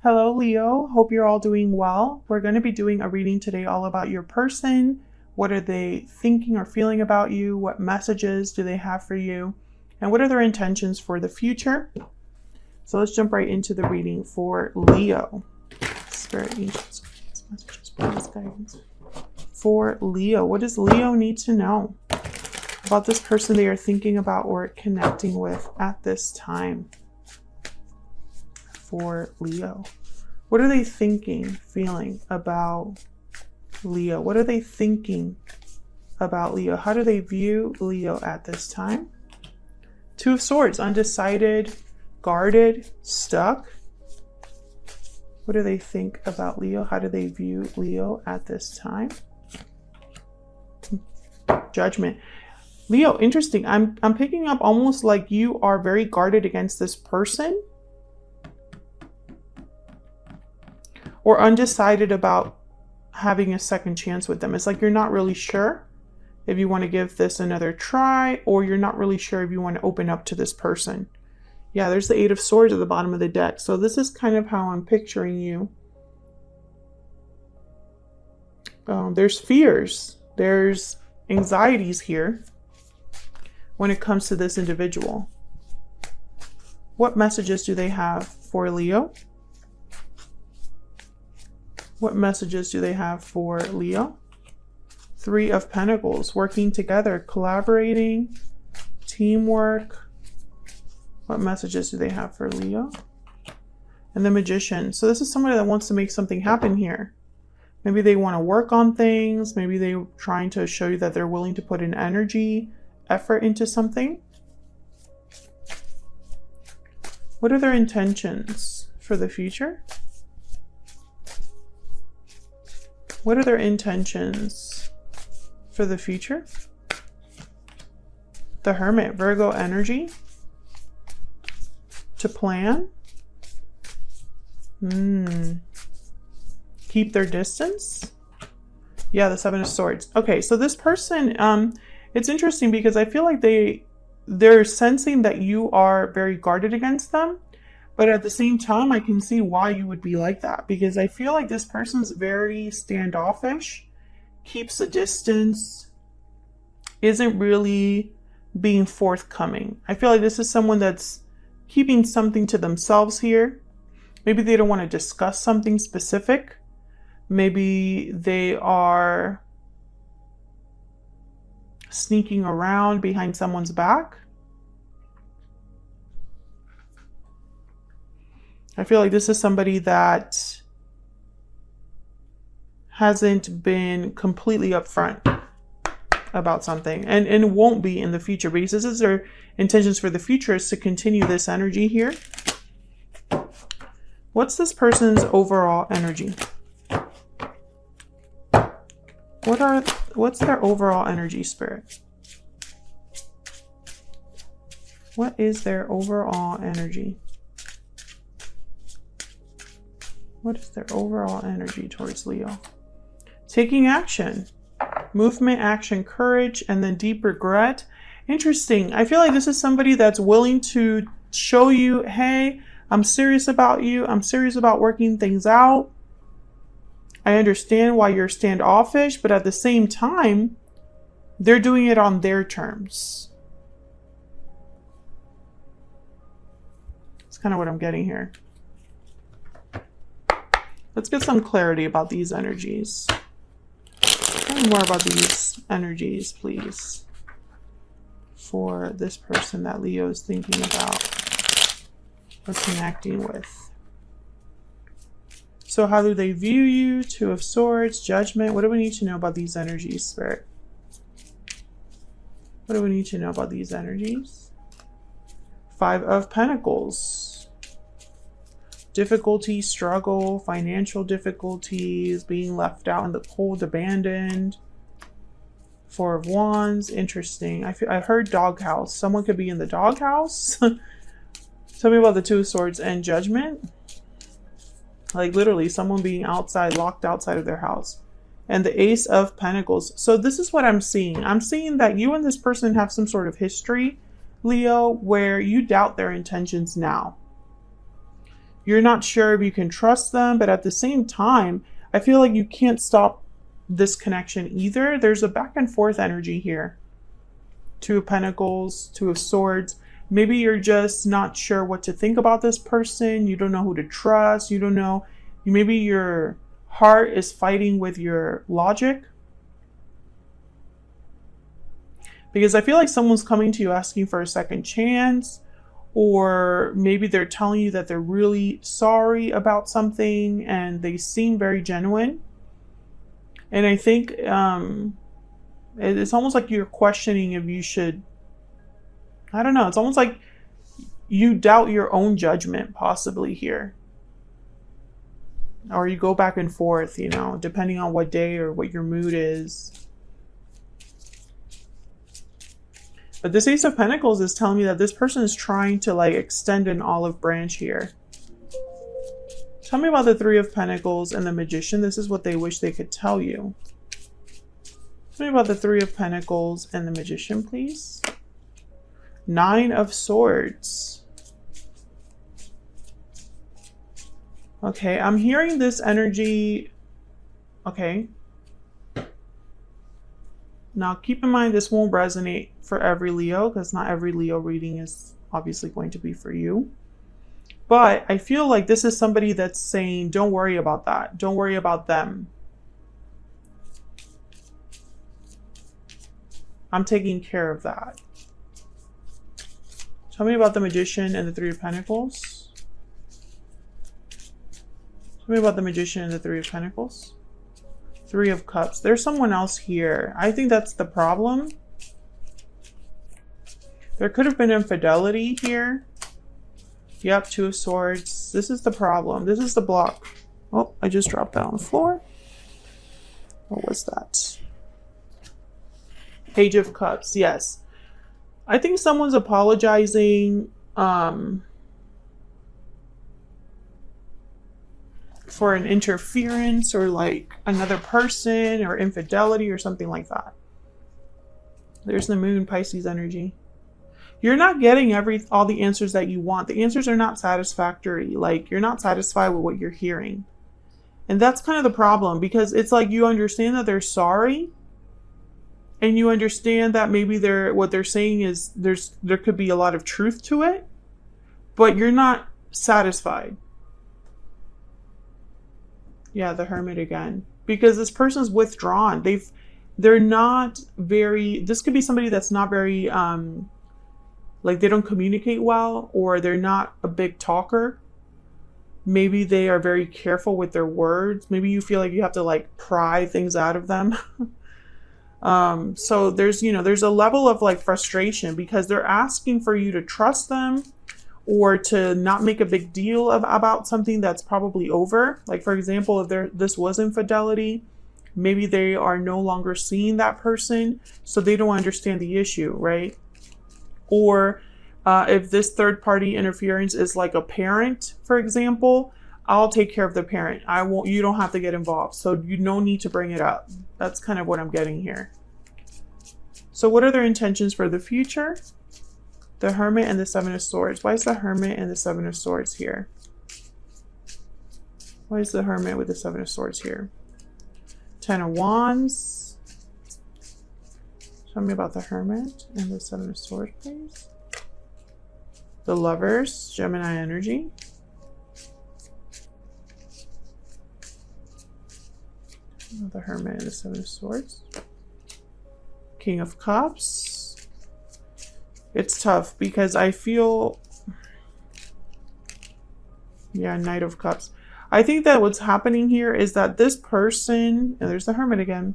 Hello, Leo. Hope you're all doing well. We're going to be doing a reading today all about your person. What are they thinking or feeling about you? What messages do they have for you? And what are their intentions for the future? So let's jump right into the reading for Leo. Spirit, angels, messages, please, guidance. For Leo, what does Leo need to know about this person they are thinking about or connecting with at this time? For Leo, what are they thinking, feeling about Leo? What are they thinking about Leo? How do they view Leo at this time? Two of Swords, undecided, guarded, stuck. What do they think about Leo? How do they view Leo at this time? Judgment. Leo, interesting. I'm picking up almost like you are very guarded against this person, or undecided about having a second chance with them. It's like you're not really sure if you want to give this another try, or you're not really sure if you want to open up to this person. Yeah, there's the Eight of Swords at the bottom of the deck. So this is kind of how I'm picturing you. There's fears, there's anxieties here when it comes to this individual. What messages do they have for Leo? What messages do they have for Leo? Three of Pentacles, working together, collaborating, teamwork. What messages do they have for Leo? And the Magician. So this is somebody that wants to make something happen here. Maybe they want to work on things. Maybe they're trying to show you that they're willing to put in energy, effort into something. What are their intentions for the future? What are their intentions for the future? The Hermit, Virgo energy. To plan. Keep their distance. Yeah, the Seven of Swords. Okay, so this person, it's interesting because I feel like they're sensing that you are very guarded against them. But at the same time, I can see why you would be like that, because I feel like this person's very standoffish, keeps a distance, isn't really being forthcoming. I feel like this is someone that's keeping something to themselves here. Maybe they don't want to discuss something specific. Maybe they are sneaking around behind someone's back. I feel like this is somebody that hasn't been completely upfront about something and won't be in the future, because this is their intentions for the future, is to continue this energy here. What's this person's overall energy? What's their overall energy, Spirit? What is their overall energy? What is their overall energy towards Leo? Taking action. Movement, action, courage, and then deep regret. Interesting. I feel like this is somebody that's willing to show you, hey, I'm serious about you. I'm serious about working things out. I understand why you're standoffish, but at the same time, they're doing it on their terms. That's kind of what I'm getting here. Let's get some clarity about these energies. Tell me more about these energies, please, for this person that Leo is thinking about or connecting with. So how do they view you? Two of Swords, Judgment. What do we need to know about these energies, Spirit? What do we need to know about these energies? Five of Pentacles. Difficulty, struggle, financial difficulties, being left out in the cold, abandoned. Four of Wands, interesting. I heard doghouse. Someone could be in the doghouse. Tell me about the Two of Swords and Judgment. Like literally someone being outside, locked outside of their house. And the Ace of Pentacles. So this is what I'm seeing. I'm seeing that you and this person have some sort of history, Leo, where you doubt their intentions now. You're not sure if you can trust them, but at the same time, I feel like you can't stop this connection either. There's a back and forth energy here. Two of Pentacles, Two of Swords. Maybe you're just not sure what to think about this person. You don't know who to trust. You don't know. Maybe your heart is fighting with your logic. Because I feel like someone's coming to you asking for a second chance. Or maybe they're telling you that they're really sorry about something and they seem very genuine. And I think it's almost like you're questioning if you should, I don't know, it's almost like you doubt your own judgment possibly here. Or you go back and forth, you know, depending on what day or what your mood is. But this Ace of Pentacles is telling me that this person is trying to like extend an olive branch here. Tell me about the Three of Pentacles and the Magician. This is what they wish they could tell you. Tell me about the Three of Pentacles and the Magician, please. Nine of Swords. Okay, I'm hearing this energy. Okay. Now, keep in mind, this won't resonate for every Leo because not every Leo reading is obviously going to be for you. But I feel like this is somebody that's saying, don't worry about that. Don't worry about them. I'm taking care of that. Tell me about the Magician and the Three of Pentacles. Tell me about the Magician and the Three of Pentacles. Three of Cups. There's someone else here. I think that's the problem. There could have been infidelity here. Yep, Two of Swords. This is the problem. This is the block. Oh, I just dropped that on the floor. What was that? Page of Cups. Yes. I think someone's apologizing for an interference or like another person or infidelity or something like that. There's the Moon, Pisces energy. You're not getting all the answers that you want. The answers are not satisfactory. Like, you're not satisfied with what you're hearing. And that's kind of the problem, because it's like you understand that they're sorry, and you understand that maybe what they're saying is there could be a lot of truth to it, but you're not satisfied. Yeah, the Hermit again. Because this person's withdrawn. They're not very, this could be somebody that's not very, like they don't communicate well, or they're not a big talker. Maybe they are very careful with their words. Maybe you feel like you have to like pry things out of them. So there's a level of like frustration because they're asking for you to trust them or to not make a big deal about something that's probably over. Like, for example, if this was infidelity, maybe they are no longer seeing that person, so they don't understand the issue, right? Or if this third party interference is like a parent, for example, I'll take care of the parent. You don't have to get involved. So you no need to bring it up. That's kind of what I'm getting here. So what are their intentions for the future? The Hermit and the Seven of Swords. Why is the Hermit and the Seven of Swords here? Why is the Hermit with the Seven of Swords here? Ten of Wands. Tell me about the Hermit and the Seven of Swords, please. The Lovers, Gemini energy. The Hermit and the Seven of Swords. King of Cups. It's tough because I feel, yeah, Knight of Cups. I think that what's happening here is that this person, and there's the Hermit again.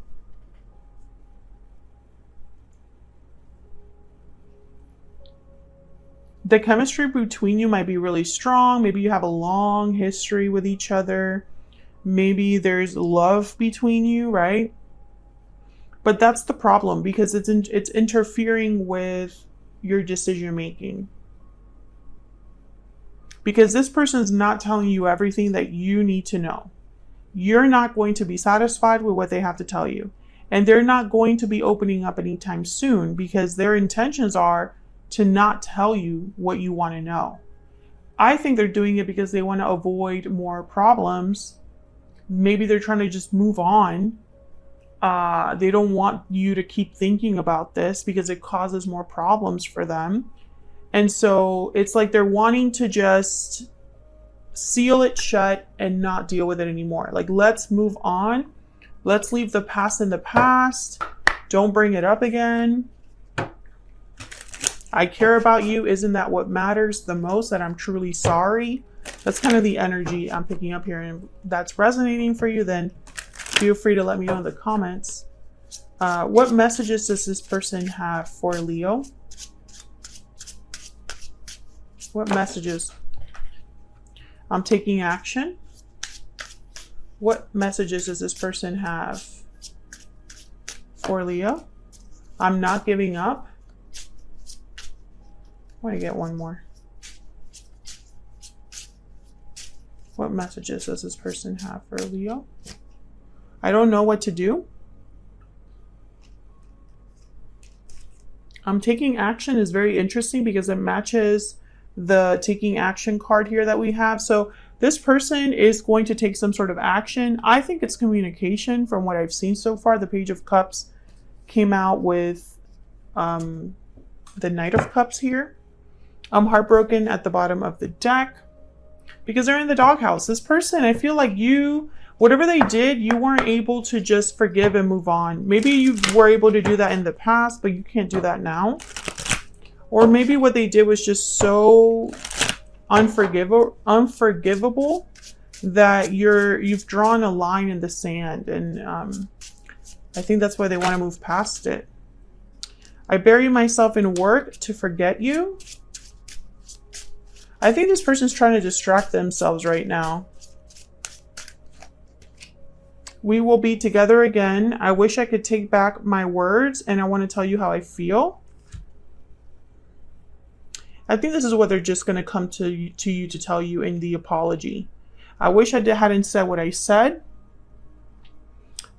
The chemistry between you might be really strong. Maybe you have a long history with each other. Maybe there's love between you, right? But that's the problem because it's interfering with your decision making. Because this person's not telling you everything that you need to know. You're not going to be satisfied with what they have to tell you. And they're not going to be opening up anytime soon because their intentions are to not tell you what you want to know. I think they're doing it because they want to avoid more problems. Maybe they're trying to just move on. They don't want you to keep thinking about this because it causes more problems for them. And so it's like they're wanting to just seal it shut and not deal with it anymore. Like, let's move on. Let's leave the past in the past. Don't bring it up again. I care about you. Isn't that what matters the most? That I'm truly sorry. That's kind of the energy I'm picking up here. And that's resonating for you, then feel free to let me know in the comments. What messages does this person have for Leo? What messages? I'm taking action. What messages does this person have for Leo? I'm not giving up. I want to get one more. What messages does this person have for Leo? I don't know what to do. Taking action is very interesting because it matches the taking action card here that we have. So this person is going to take some sort of action. I think it's communication from what I've seen so far. The Page of Cups came out with the Knight of Cups here. I'm heartbroken at the bottom of the deck because they're in the doghouse. This person, I feel like whatever they did, you weren't able to just forgive and move on. Maybe you were able to do that in the past, but you can't do that now. Or maybe what they did was just so unforgivable that you've drawn a line in the sand. And I think that's why they want to move past it. I bury myself in work to forget you. I think this person's trying to distract themselves right now. We will be together again. I wish I could take back my words, and I want to tell you how I feel. I think this is what they're just going to come to you to tell you in the apology. I wish I hadn't said what I said.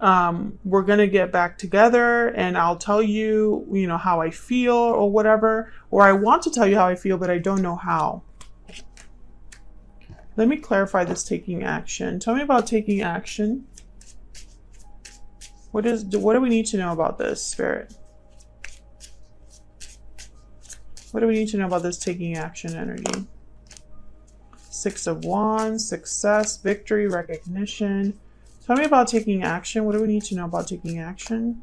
We're going to get back together, and I'll tell you, how I feel or whatever. Or I want to tell you how I feel, but I don't know how. Let me clarify this taking action. Tell me about taking action. What do we need to know about this, Spirit? What do we need to know about this taking action energy? Six of Wands, success, victory, recognition. Tell me about taking action. What do we need to know about taking action?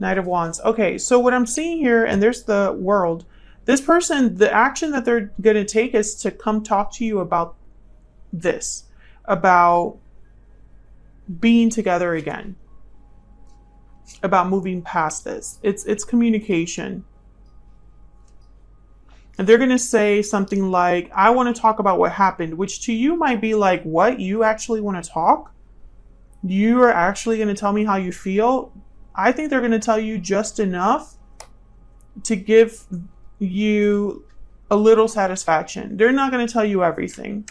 Knight of Wands. Okay, so what I'm seeing here, and there's the World. This person, the action that they're going to take is to come talk to you about this, about being together again, about moving past this. It's communication. And they're going to say something like, I want to talk about what happened, which to you might be like, what? You actually want to talk? You are actually going to tell me how you feel? I think they're going to tell you just enough to give you a little satisfaction. They're not going to tell you everything.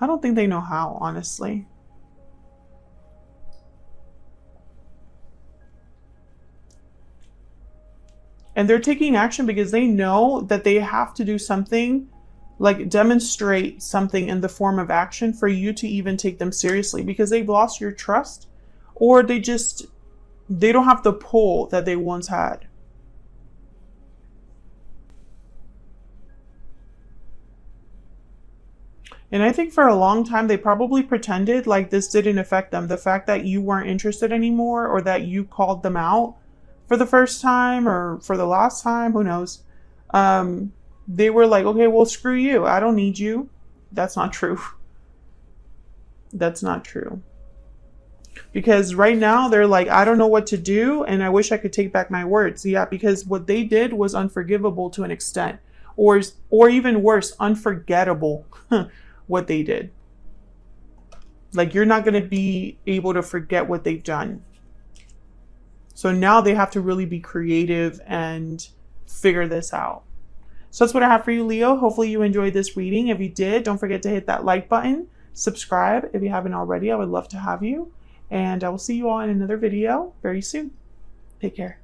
I don't think they know how, honestly. And they're taking action because they know that they have to do something, like demonstrate something in the form of action for you to even take them seriously, because they've lost your trust, or they don't have the pull that they once had. And I think for a long time, they probably pretended like this didn't affect them. The fact that you weren't interested anymore, or that you called them out for the first time or for the last time, who knows? They were like, okay, well, screw you. I don't need you. That's not true. That's not true. Because right now they're like, I don't know what to do, and I wish I could take back my words. Yeah, because what they did was unforgivable to an extent, or even worse, unforgettable. What they did. Like, you're not going to be able to forget what they've done. So now they have to really be creative and figure this out. So that's what I have for you, Leo. Hopefully you enjoyed this reading. If you did, don't forget to hit that like button. Subscribe if you haven't already. I would love to have you. And I will see you all in another video very soon. Take care.